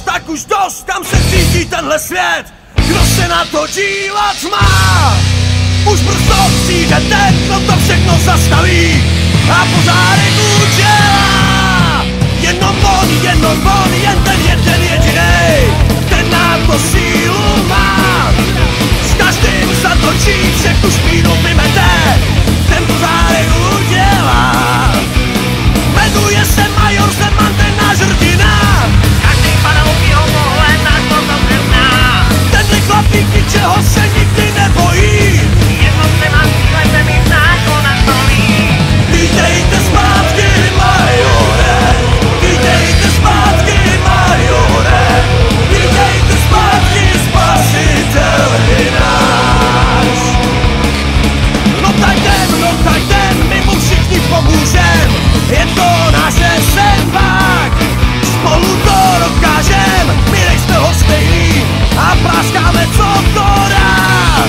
tak už dost, kam se cítí tenhle svět. Kdo se na to dívat má? Už brzo přijde ten, kdo to všechno zastaví a pořádek udělá. Jenom on, jen ten jeden jedinej, ten na to sílu má. S každým zatočí, všechnu špínu vymete, ten pořádek udělá. Jmenuje se major Zeman, ten náš hrdina. Každý panelky ho pohled tak potom zná. Tenhle chlapík ničeho se nikdy nebojí. Jenom se má cíle zemi zákon na stolí. Vítejte zpátky, majore. Vítejte zpátky, majore. Vítejte zpátky, spasitel náš. No tak jdem, my mu všichni pomůžem. Je to naše senbák. Spolu to dokážem, my nejsme hostejní a práskáme, co to dá.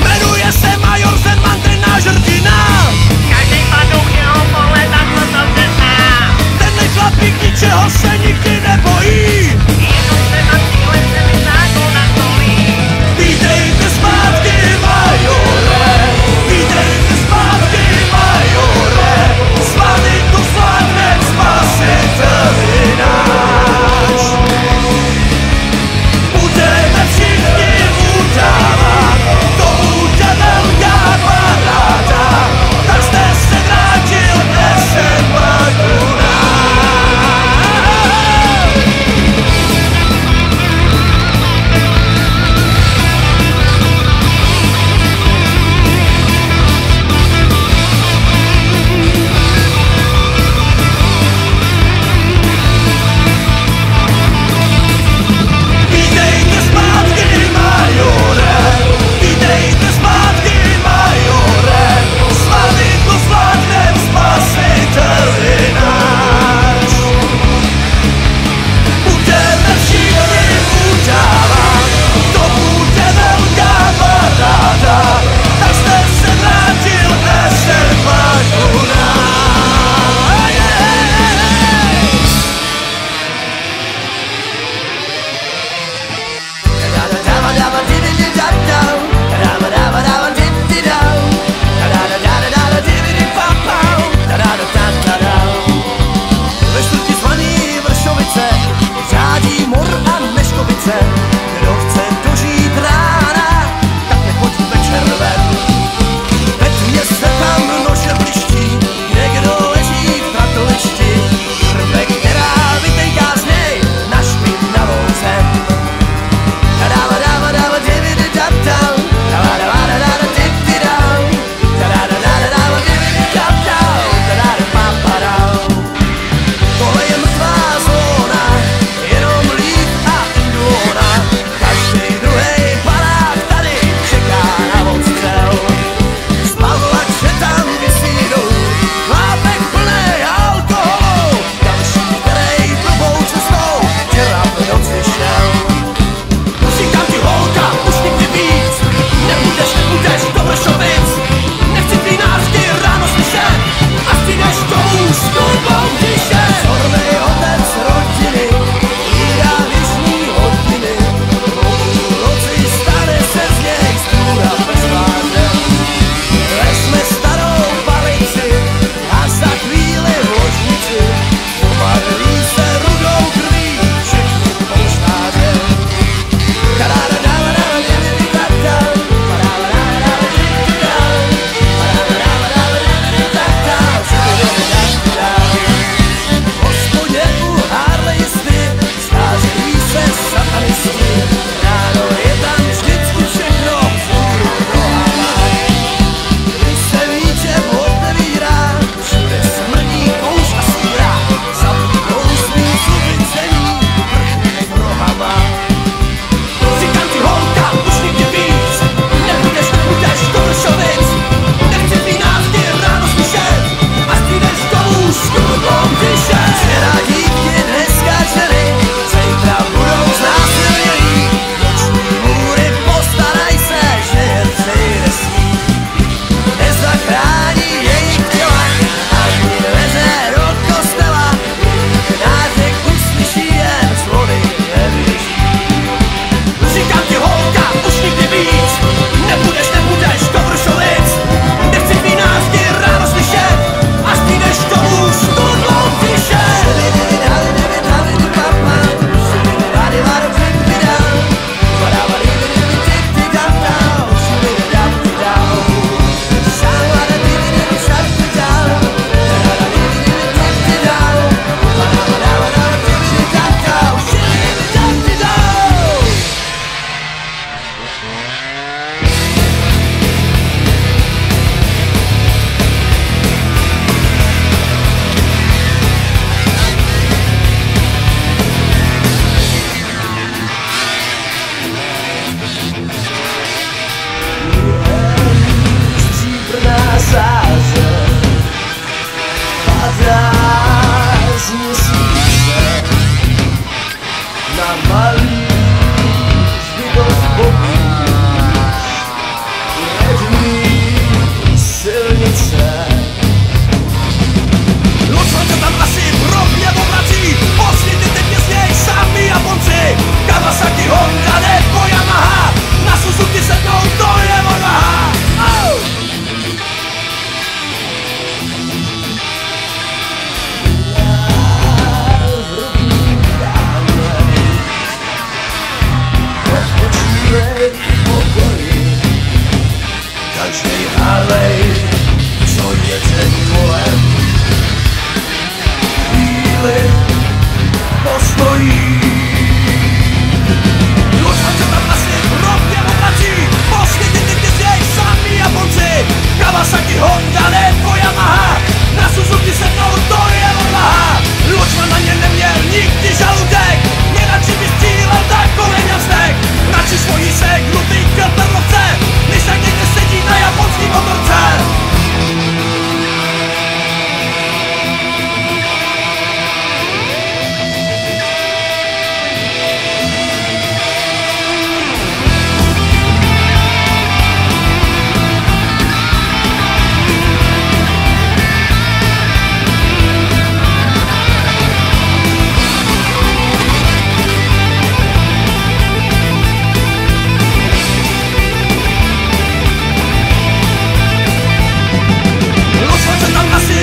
Jmenuje se major Zeman, ten náš hrdina. Každý padouch jeho pohled tak potom zná. Tenhle chlapík ničeho se nikdy nebojí. Jenom se má cíle zemi zákon na stolí. Vítejte zpátky, majore. Vítejte zpátky, majore. S vámi tu zvládne spasitel náš. Budeme všichni udávat, to bude velká paráda. Tak jste se vrátil, dnes se pak u nás.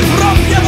v ropě